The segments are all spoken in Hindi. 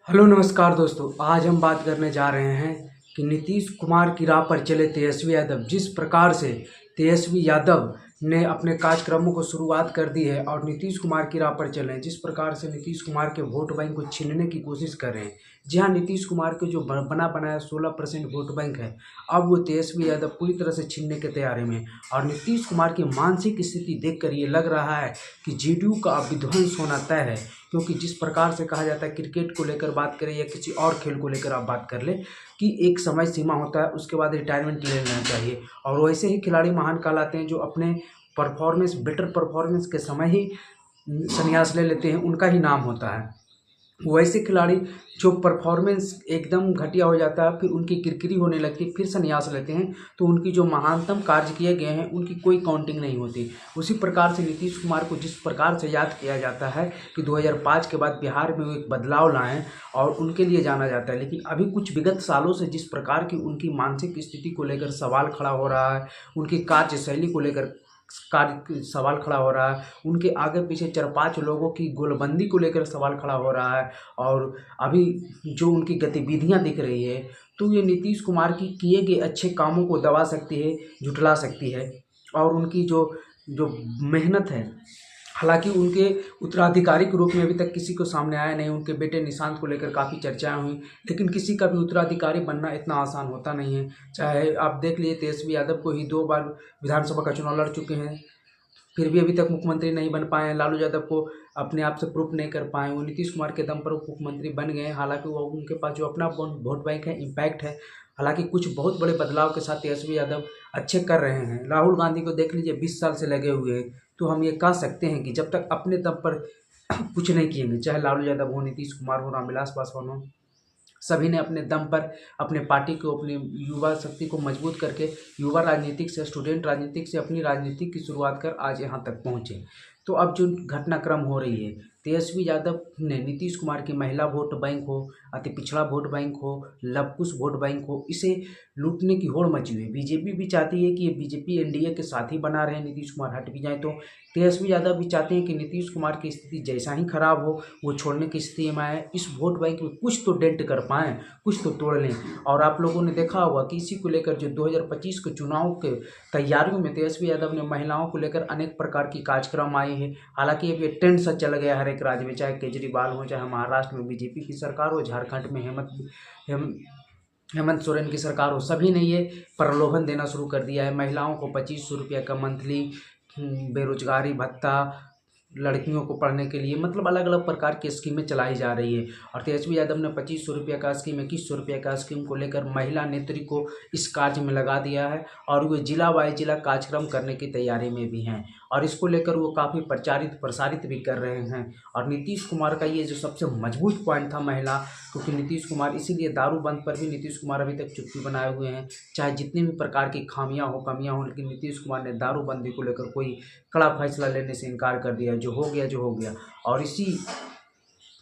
हेलो नमस्कार दोस्तों। आज हम बात करने जा रहे हैं कि नीतीश कुमार की राह पर चले तेजस्वी यादव। जिस प्रकार से तेजस्वी यादव ने अपने कार्यक्रमों को शुरुआत कर दी है और नीतीश कुमार की राह पर चले हैं, जिस प्रकार से नीतीश कुमार के वोट बैंक को छीनने की कोशिश कर रहे हैं। जी हाँ, नीतीश कुमार के जो बना बनाया 16% वोट बैंक है, अब वो तेजस्वी यादव पूरी तरह से छीनने की तैयारी में है। और नीतीश कुमार की मानसिक स्थिति देखकर ये लग रहा है कि जेडीयू का अब विध्वंस होना तय है। क्योंकि जिस प्रकार से कहा जाता है, क्रिकेट को लेकर बात करें या किसी और खेल को लेकर आप बात कर लें कि एक समय सीमा होता है, उसके बाद रिटायरमेंट ले लेना चाहिए। और वैसे ही खिलाड़ी महान कहलाते हैं जो अपने बेटर परफॉर्मेंस के समय ही संन्यास ले लेते हैं, उनका ही नाम होता है। वैसे खिलाड़ी जो परफॉर्मेंस एकदम घटिया हो जाता है, फिर उनकी किरकिरी होने लगती है, फिर संन्यास लेते हैं, तो उनकी जो महानतम कार्य किए गए हैं उनकी कोई काउंटिंग नहीं होती। उसी प्रकार से नीतीश कुमार को जिस प्रकार से याद किया जाता है कि 2005 के बाद बिहार में वो एक बदलाव लाएं और उनके लिए जाना जाता है, लेकिन अभी कुछ विगत सालों से जिस प्रकार की उनकी मानसिक स्थिति को लेकर सवाल खड़ा हो रहा है, उनकी कार्यशैली को लेकर कार्य सवाल खड़ा हो रहा है, उनके आगे पीछे 4-5 लोगों की गोलबंदी को लेकर सवाल खड़ा हो रहा है, और अभी जो उनकी गतिविधियां दिख रही है, तो ये नीतीश कुमार की किए गए अच्छे कामों को दबा सकती है, झुठला सकती है। और उनकी जो जो मेहनत है, हालांकि उनके उत्तराधिकारी के रूप में अभी तक किसी को सामने आया नहीं। उनके बेटे निशांत को लेकर काफ़ी चर्चाएं हुई, लेकिन किसी का भी उत्तराधिकारी बनना इतना आसान होता नहीं है। चाहे आप देख लीजिए, तेजस्वी यादव को ही 2 बार विधानसभा का चुनाव लड़ चुके हैं, फिर भी अभी तक मुख्यमंत्री नहीं बन पाए हैं। लालू यादव को अपने आप से प्रूफ नहीं कर पाए, वो नीतीश कुमार के दम पर मुख्यमंत्री बन गए हैं। हालांकि वो उनके पास जो अपना वोट बैंक है, इम्पैक्ट है। हालांकि कुछ बहुत बड़े बदलाव के साथ तेजस्वी यादव अच्छे कर रहे हैं। राहुल गांधी को देख लीजिए, 20 साल से लगे हुए हैं। तो हम ये कह सकते हैं कि जब तक अपने दम पर कुछ नहीं किएंगे, चाहे लालू यादव हो, नीतीश कुमार हो, रामविलास पासवान हो, सभी ने अपने दम पर अपने पार्टी को, अपनी युवा शक्ति को मजबूत करके युवा राजनीतिक से, स्टूडेंट राजनीतिक से अपनी राजनीति की शुरुआत कर आज यहाँ तक पहुँचे। तो अब जो घटनाक्रम हो रही है, तेजस्वी यादव ने नीतीश कुमार की महिला वोट बैंक हो, अति पिछड़ा वोट बैंक हो, लवकुश वोट बैंक हो, इसे लूटने की होड़ मची हुई है। बीजेपी भी चाहती है कि ये बीजेपी एनडीए के साथ ही बना रहे, नीतीश कुमार हट भी जाए। तो तेजस्वी यादव भी चाहते हैं कि नीतीश कुमार की स्थिति जैसा ही खराब हो, वो छोड़ने की स्थिति में आए, इस वोट बैंक में कुछ तो डेंट कर पाएँ, कुछ तो तोड़ लें। और आप लोगों ने देखा होगा कि इसी को लेकर जो 2025 के चुनाव के तैयारियों में तेजस्वी यादव ने महिलाओं को लेकर अनेक प्रकार की कार्यक्रम आए हैं। हालांकि अब ये ट्रेंड सा चल गया हर एक राज्य में, चाहे केजरीवाल हो, चाहे महाराष्ट्र में बीजेपी की सरकार हो, झारखंड में हेमंत सोरेन की सरकार हो, सभी ने ये प्रलोभन देना शुरू कर दिया है। महिलाओं को 2500 रुपये का मंथली बेरोजगारी भत्ता, लड़कियों को पढ़ने के लिए, मतलब अलग अलग प्रकार की स्कीमें चलाई जा रही है। और तेजस्वी यादव ने 2500 रुपये का स्कीम, 2100 रुपये का स्कीम को लेकर महिला नेत्री को इस कार्य में लगा दिया है, और वे जिला वाइज जिला कार्यक्रम करने की तैयारी में भी हैं। और इसको लेकर वो काफ़ी प्रसारित भी कर रहे हैं। और नीतीश कुमार का ये जो सबसे मजबूत पॉइंट था महिला, क्योंकि नीतीश कुमार इसीलिए दारू बंद पर भी नीतीश कुमार अभी तक चुप्पी बनाए हुए हैं। चाहे जितनी भी प्रकार की खामियां हो, कमियां हो, लेकिन नीतीश कुमार ने दारूबंदी को लेकर कोई कड़ा फैसला लेने से इनकार कर दिया। जो हो गया जो हो गया। और इसी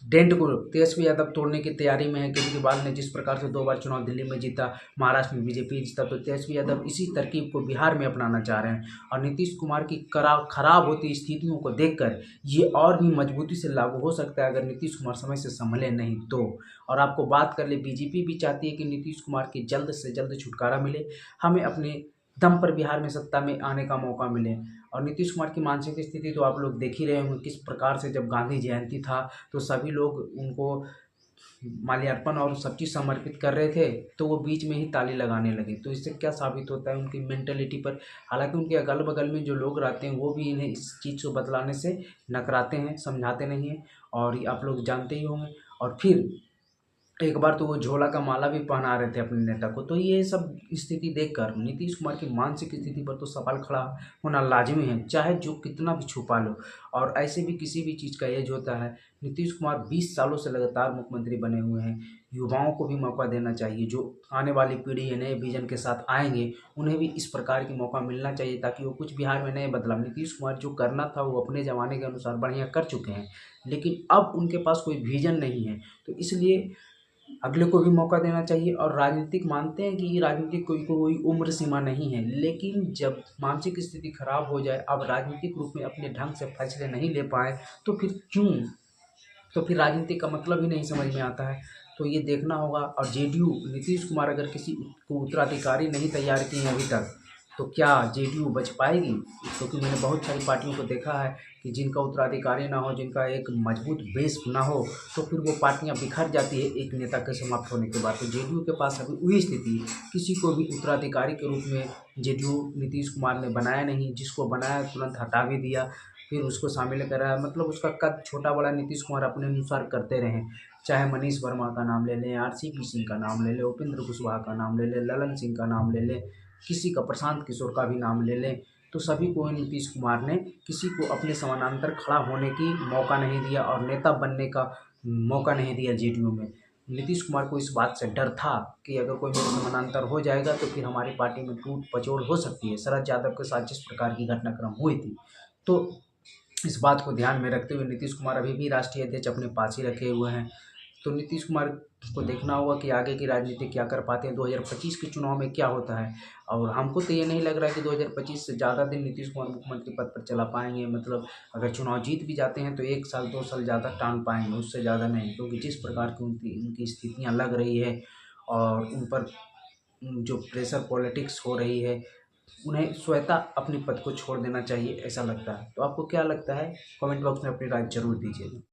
डेंट को तेजस्वी यादव तोड़ने की तैयारी में है। केजरीवाल ने जिस प्रकार से 2 बार चुनाव दिल्ली में जीता, महाराष्ट्र में बीजेपी जीता, तो तेजस्वी यादव इसी तरकीब को बिहार में अपनाना चाह रहे हैं। और नीतीश कुमार की खराब होती स्थितियों को देखकर ये और भी मजबूती से लागू हो सकता है, अगर नीतीश कुमार समय से संभले नहीं तो। और आपको बात कर ले, बीजेपी भी चाहती है कि नीतीश कुमार की जल्द से जल्द छुटकारा मिले, हमें अपने दम पर बिहार में सत्ता में आने का मौका मिले। और नीतीश कुमार की मानसिक स्थिति तो आप लोग देख ही रहे होंगे, किस प्रकार से जब गांधी जयंती था तो सभी लोग उनको माल्यार्पण और सब चीज़ समर्पित कर रहे थे, तो वो बीच में ही ताली लगाने लगे। तो इससे क्या साबित होता है उनकी मेंटेलिटी पर। हालांकि उनके अगल बगल में जो लोग रहते हैं वो भी इन्हें इस चीज़ को बतलाने से नकराते हैं, समझाते नहीं हैं, और ये आप लोग जानते ही होंगे। और फिर एक बार तो वो झोला का माला भी पहना रहे थे अपने नेता को। तो ये सब स्थिति देखकर नीतीश कुमार की मानसिक स्थिति पर तो सवाल खड़ा होना लाजमी है, चाहे जो कितना भी छुपा लो। और ऐसे भी किसी भी चीज़ का एज होता है। नीतीश कुमार 20 सालों से लगातार मुख्यमंत्री बने हुए हैं। युवाओं को भी मौका देना चाहिए, जो आने वाली पीढ़ी है, नए विजन के साथ आएंगे, उन्हें भी इस प्रकार की मौका मिलना चाहिए, ताकि वो कुछ बिहार में नए बदलाव। नीतीश कुमार जो करना था वो अपने ज़माने के अनुसार बढ़िया कर चुके हैं, लेकिन अब उनके पास कोई विजन नहीं है। तो इसलिए अगले को भी मौका देना चाहिए। और राजनीतिक मानते हैं कि राजनीतिक कोई उम्र सीमा नहीं है, लेकिन जब मानसिक स्थिति खराब हो जाए, अब राजनीतिक रूप में अपने ढंग से फैसले नहीं ले पाए, तो फिर क्यों तो फिर राजनीति का मतलब ही नहीं समझ में आता है। तो ये देखना होगा। और जेडीयू, नीतीश कुमार अगर किसी को उत्तराधिकारी नहीं तैयार किए हैं अभी तक, तो क्या जेडीयू बच पाएगी? क्योंकि मैंने बहुत सारी पार्टियों को देखा है कि जिनका उत्तराधिकारी ना हो, जिनका एक मजबूत बेस ना हो, तो फिर वो पार्टियां बिखर जाती है एक नेता के समाप्त होने के बाद। तो जेडीयू के पास अभी वही स्थिति है, किसी को भी उत्तराधिकारी के रूप में जेडीयू नीतीश कुमार ने बनाया नहीं। जिसको बनाया तुरंत हटा भी दिया, फिर उसको शामिल करा। मतलब उसका कद छोटा बड़ा नीतीश कुमार अपने अनुसार करते रहे। चाहे मनीष वर्मा का नाम ले लें, आरसीपी सिंह का नाम ले लें, उपेंद्र कुशवाहा का नाम ले लें, ललन सिंह का नाम ले लें, किसी का प्रशांत किशोर का भी नाम ले लें, तो सभी को नीतीश कुमार ने किसी को अपने समानांतर खड़ा होने की मौका नहीं दिया और नेता बनने का मौका नहीं दिया जेडीयू में। नीतीश कुमार को इस बात से डर था कि अगर कोई मेरे समानांतर हो जाएगा तो फिर हमारी पार्टी में टूट पचोड़ हो सकती है। शरद यादव के साथ जिस प्रकार की घटनाक्रम हुई थी, तो इस बात को ध्यान में रखते हुए नीतीश कुमार अभी भी राष्ट्रीय अध्यक्ष अपने पास ही रखे हुए हैं। तो नीतीश कुमार को देखना होगा कि आगे की राजनीति क्या कर पाते हैं, 2025 के चुनाव में क्या होता है। और हमको तो ये नहीं लग रहा है कि 2025 से ज़्यादा दिन नीतीश कुमार मुख्यमंत्री पद पर चला पाएंगे। मतलब अगर चुनाव जीत भी जाते हैं तो 1 साल 2 साल ज़्यादा टांग पाएंगे, उससे ज़्यादा नहीं। क्योंकि जिस प्रकार की उनकी स्थितियाँ लग रही है और उन पर जो प्रेशर पॉलिटिक्स हो रही है, उन्हें स्वतः अपने पद को छोड़ देना चाहिए, ऐसा लगता है। तो आपको क्या लगता है? कमेंट बॉक्स में अपनी राय जरूर दीजिएगा।